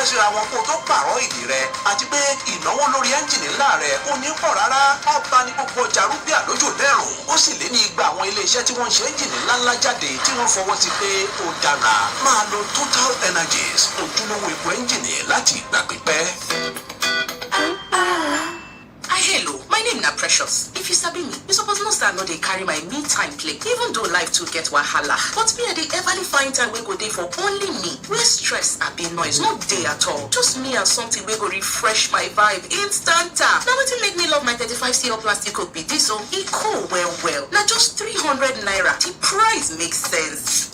síra wọn kó tó pààrọ̀ ìdí rẹ̀ àti pé ìnáwó lórí ẹ́ńjìnì ńlá rẹ̀ kò ní pọ̀ rárá. Ọba ní gbogbo ọjà rúbíà lójó lẹ́rùn. Ó sì lé ní igba àwọn ilé-iṣẹ́ tí wọ́n ń ṣe ẹ́ńjìnì ńláńlá jáde tí wọ́n fọwọ́ sí pé ó dára. Máa lo Total Energies ojúlówó epo ẹ́ńjìnì láti ìgbà pípẹ́. Hello, my name na Precious. If you sabi me, you suppose know say I no dey carry my me time play. Even though life too get wahala, but me I dey everly find time wey go dey for only me. Where stress abi noise no dey at all. Just me and something wey go refresh my vibe instanta. Na wetin make me love my 35cl plastic coke be dis o. E cool well well. Na just 300 naira. The price makes sense.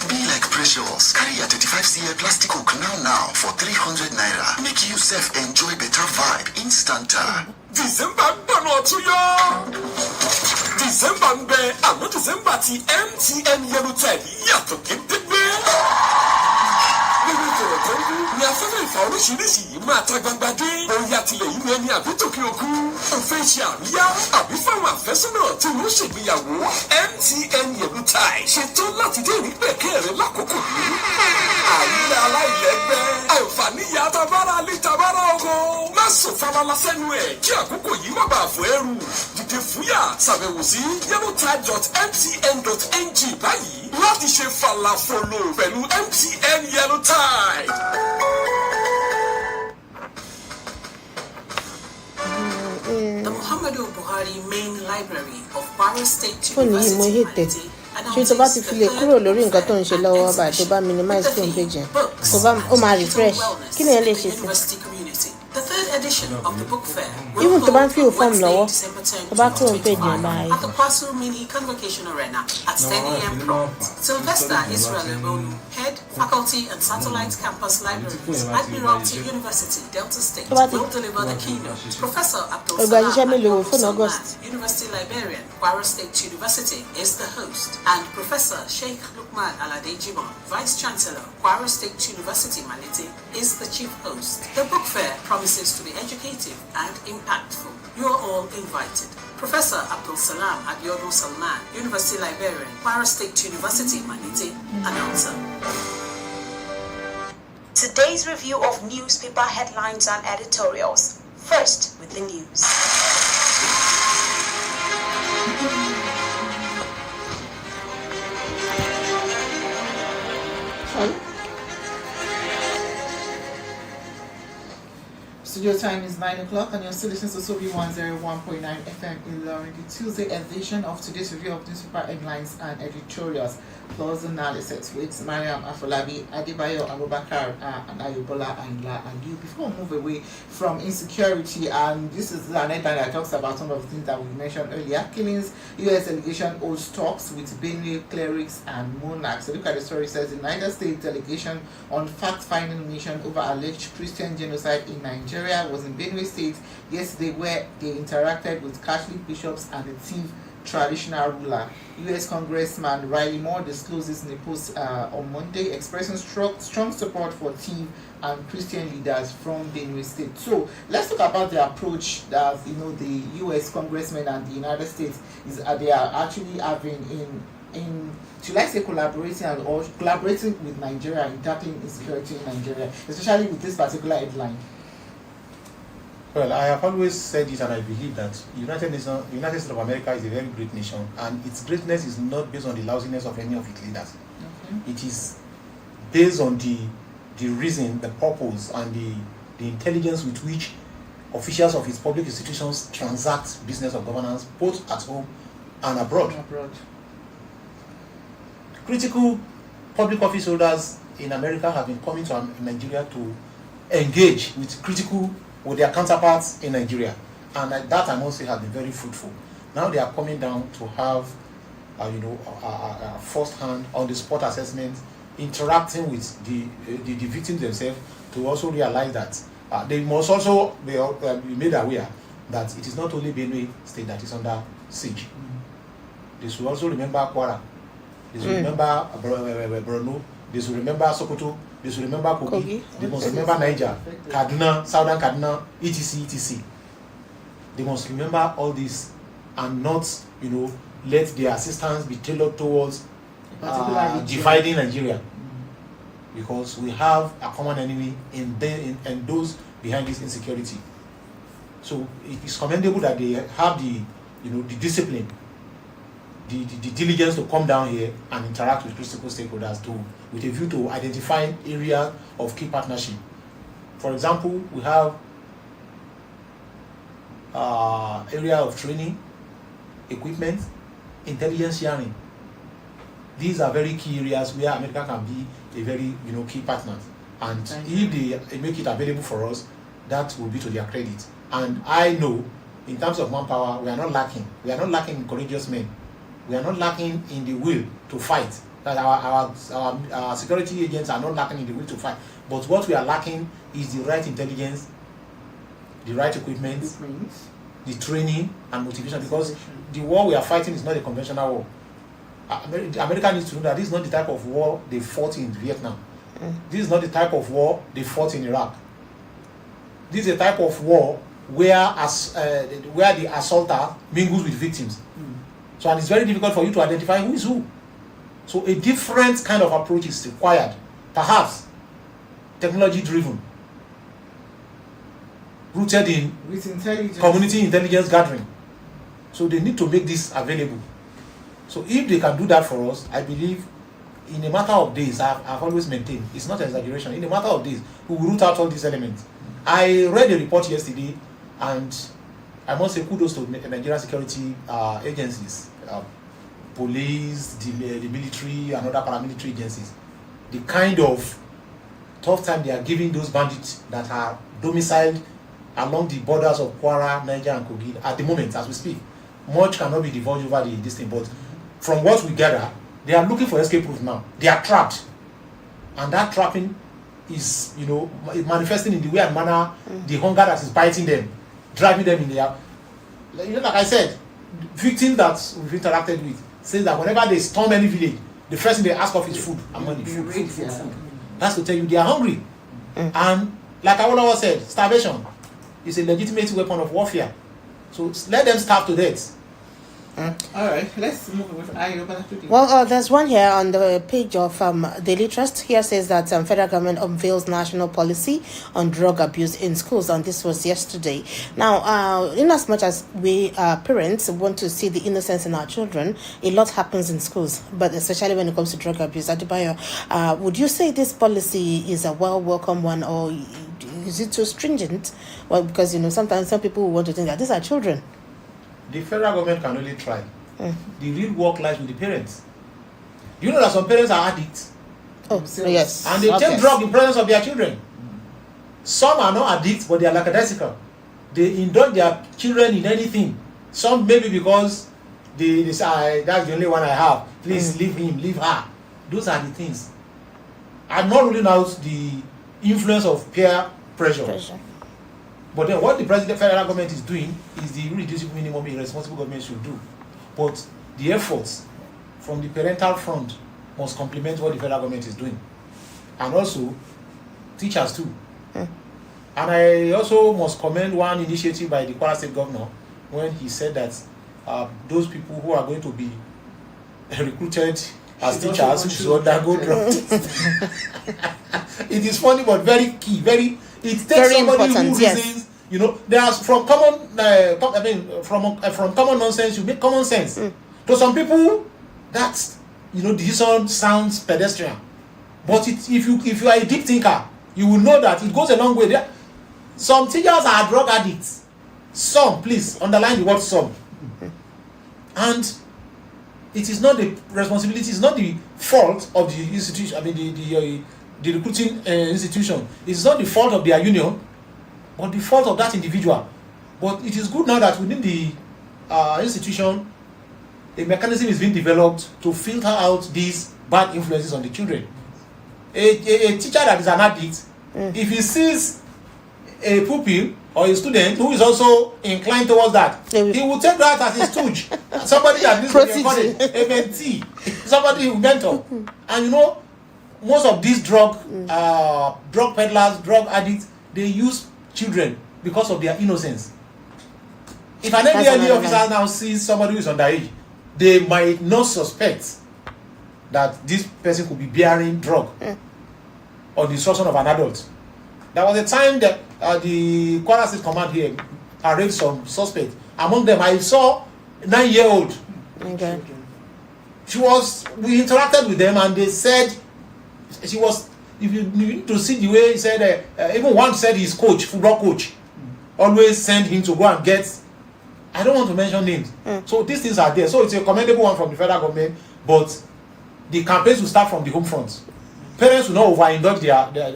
Be like Precious. Carry your 35cl plastic coke now for 300 naira. Make you self enjoy better vibe instanta. December gbọ́nà tún yọ. December ń bẹ àmọ́ December ti MTN Yellow Tide yàtọ̀ gédégbé. Nínú ìjọba tó ń bú ni afẹ́fẹ́ ìfà oríṣiríṣi yìí máa ta gbangba dé. Bóyá tilẹ̀ yìí ni ẹni àbí tòkè òkun. Ó fẹ́ ṣe àríyá àbí fáwọn àfẹ́sọ́nà tí wọ́n ṣègbéyàwó. MTN Yellow Tide ṣetán láti dé ìrìnpẹ̀kẹ́ rẹ̀ lákòókò yìí. Àríyá aláìlẹ́gbẹ́. Àǹfààní ìyá tabára lè tabára ọkọ. Má sùn falala sẹ́nu ẹ̀ kí àkókò yìí má bàa fò ẹrù. Dìde fúyà ṣàbẹ̀wò sí yellowtide.mtn.ng báyìí láti ṣe falafolo pẹ̀lú MTN Yellow Tide. The Muhammadu Buhari Main Library of Kwara State University. ṣé tó bá ti fi lè kúrò lórí nǹkan tó ń ṣe lọ́wọ́ báyìí tó bá minimize phone page yẹn tó bá ó máa refresh kí ni ẹ lè ṣe sí. The third edition of the book fair even tó bá ń fill form lọ́wọ́ tó bá kúrò ní page yẹn báyìí. at the Kwasu Mini Convocation Arena at 10 a.m. prompt. Sylvester Israel Ebonu, Head, Faculty and Satellite Campus Libraries, Admiralty University, Delta State, will deliver the keynote. Professor Abdul Salam University Librarian, Kwara State University, is the host, and Professor Sheikh Lukman Alade Jimon, Vice Chancellor, Kwara State University, Malete, is the chief host. The book fair promises to be educative and impactful. You are all invited. Professor Abdul Salam Abiodun Salman, University Librarian, Kwara State University, Malete, announcer. Today's review of newspaper headlines and editorials. First with the news. Studio time is 9 o'clock and you're still listening to Sobi 101.9 FM in Lorry, the Tuesday edition of today's review of newspaper headlines and editorials plus analysis with Mariam Afolabi, Adebayo Abubakar, and Ayubola Angla and you. Before we move away from insecurity, and this is an headline that talks about some of the things that we mentioned earlier. Killings, US delegation holds talks with Benue clerics and monarchs. So look at the story. It says the United States delegation on fact-finding mission over alleged Christian genocide in Nigeria was in Benue State yesterday, where they interacted with Catholic bishops and the Tiv traditional ruler. U.S. Congressman Riley Moore discloses in a post on Monday, expressing strong support for Tiv and Christian leaders from Benue State. So let's talk about the approach that the U.S. Congressmen and the United States they are actually having in should I say collaborating with Nigeria in tackling insecurity in Nigeria, especially with this particular headline. Well, I have always said it, and I believe that United States of America is a very great nation, and its greatness is not based on the lousiness of any of its leaders. Okay. It is based on the reason, the purpose, and the intelligence with which officials of its public institutions transact business of governance, both at home and abroad. Critical public office holders in America have been coming to Nigeria to engage with their counterparts in Nigeria, and that I must say has been very fruitful. Now they are coming down to have, first-hand, on-the-spot assessment, interacting with the victims themselves, to also realize that they must also be made aware that it is not only Benue State that is under siege. They should also remember Kwara. They should remember Borno. They should remember Sokoto. They should remember Kogi. They must remember Niger, Kaduna, Southern Kaduna, etc. They must remember all this and not, let their assistance be tailored towards dividing Nigeria. because we have a common enemy in those behind this insecurity. So it is commendable that they have the discipline, the diligence to come down here and interact with critical stakeholders with a view to identify areas of key partnership. For example, we have area of training, equipment, intelligence sharing. These are very key areas where America can be a very key partner. And if they make it available for us, that will be to their credit. And I know, in terms of manpower, we are not lacking. We are not lacking in courageous men. We are not lacking in the will to fight. That our security agents are not lacking in the will to fight. But what we are lacking is the right intelligence, the right equipment, the training and motivation. Because the war we are fighting is not a conventional war. America needs to know that this is not the type of war they fought in Vietnam. This is not the type of war they fought in Iraq. This is a type of war where the assaulter mingles with victims. So, and it's very difficult for you to identify who is who. So a different kind of approach is required, perhaps technology-driven, rooted in community intelligence gathering. So they need to make this available. So if they can do that for us, I believe in a matter of days, I've always maintained, it's not an exaggeration, in a matter of days, we will root out all these elements. I read a report yesterday, and I must say kudos to Nigerian security agencies, police, the military, and other paramilitary agencies. The kind of tough time they are giving those bandits that are domiciled along the borders of Kwara, Niger, and Kogi at the moment as we speak. Much cannot be divulged over this thing, but from what we gather, they are looking for escape route now. They are trapped, and that trapping is manifesting in the way and manner, the hunger that is biting them, driving them in their, like I said, victims that we've interacted with say that whenever they storm any village, the first thing they ask of is food and money. Food. That's to tell you they are hungry. And like Alaye said, starvation is a legitimate weapon of warfare. So let them starve to death. All right, let's move with Ayo. Well, there's one here on the page of Daily Trust. Here says that federal government unveils national policy on drug abuse in schools, and this was yesterday. Now, in as much as we parents want to see the innocence in our children, a lot happens in schools, but especially when it comes to drug abuse. Adebayo, would you say this policy is a welcome one, or is it too stringent? Well, because sometimes some people want to think that these are children. The federal government can only try. The real work lies with the parents. You know that some parents are addicts. Oh, yes. And they take drugs in presence of their children. Some are not addicts, but they are lackadaisical. They indulge their children in anything. Some maybe because they say, that's the only one I have. Please leave him, leave her. Those are the things. I'm not ruling out the influence of peer pressure. But then what the federal government is doing is the irreducible minimum a responsible government should do. But the efforts from the parental front must complement what the federal government is doing. And also, teachers too. And I also must commend one initiative by the Kwara State Governor when he said that those people who are going to be recruited as teachers should undergo drug tests. It is funny but very key, it takes very somebody who reasons, there's from common common nonsense you make common sense. To some people that decision sounds pedestrian, but if you are a deep thinker, you will know that it goes a long way. Some teachers are drug addicts. Some, please underline the word some. And it is not the responsibility, it's not the fault of the institution, the recruiting institution. It's not the fault of their union, but the fault of that individual. But it is good now that within the institution, a mechanism is being developed to filter out these bad influences on the children. A teacher that is an addict, if he sees a pupil or a student who is also inclined towards that, he will take that as his stooge. Somebody that needs to be recorded, a mentee, somebody who mentor. And most of these drug peddlers, drug addicts, they use children because of their innocence. If an NDLE officer now sees somebody who is underage, they might not suspect that this person could be bearing drug. on the instruction of an adult. There was a time that the Kwara State Command here arraigned some suspects. Among them, I saw 9-year-old. Okay. We interacted with them and they said she was, if you need to see the way he said, even one said his coach, football coach, always send him to go and get, I don't want to mention names. So these things are there. So it's a commendable one from the federal government, but the campaigns will start from the home front. Parents will not overindulge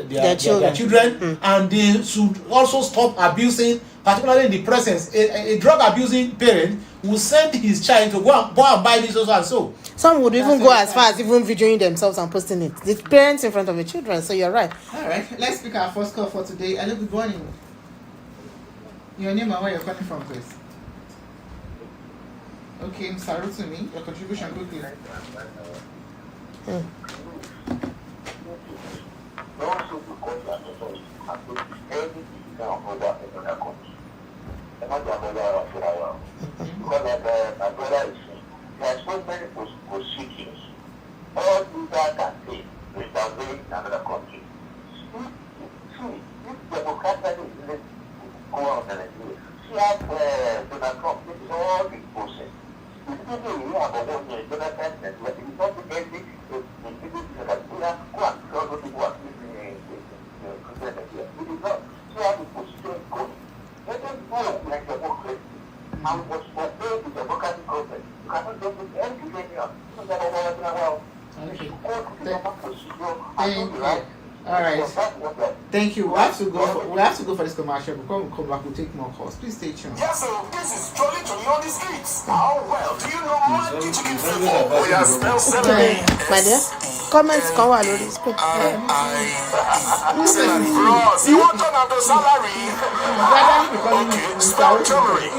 their children, and they should also stop abusing, particularly in the presence. A drug abusing parent will send his child to go and buy this also and so. Some would even go as far as even videoing themselves and posting it. The parents in front of the children, so you're right. All right, let's pick our first call for today. Hello, good morning. Your name and where you're calling from, please. Okay, Mr. Rotimi, your contribution quickly. There's so many proceedings. All these are can say intervene in another country. If democratically is go on and do it, see how Donald Trump takes all the process. If people you have a one year, Donald Trump, if it's not the end, if people go and tell those people are living in the president here. It is not. See how the procedure is going. Let them go like democracy. And was obey the democratic government. You cannot do anything else. Okay. All right. Thank you. We have to go for this commercial. Before we come back, we'll take more calls. Please stay tuned. Yes, so this is Jolly Johnny on the streets. How well do you know Magic Chicken flavor? Oh, yeah, smell celery. My dear, comments come on this quick. Bros, you want to know the salary? Okay, spell turmeric.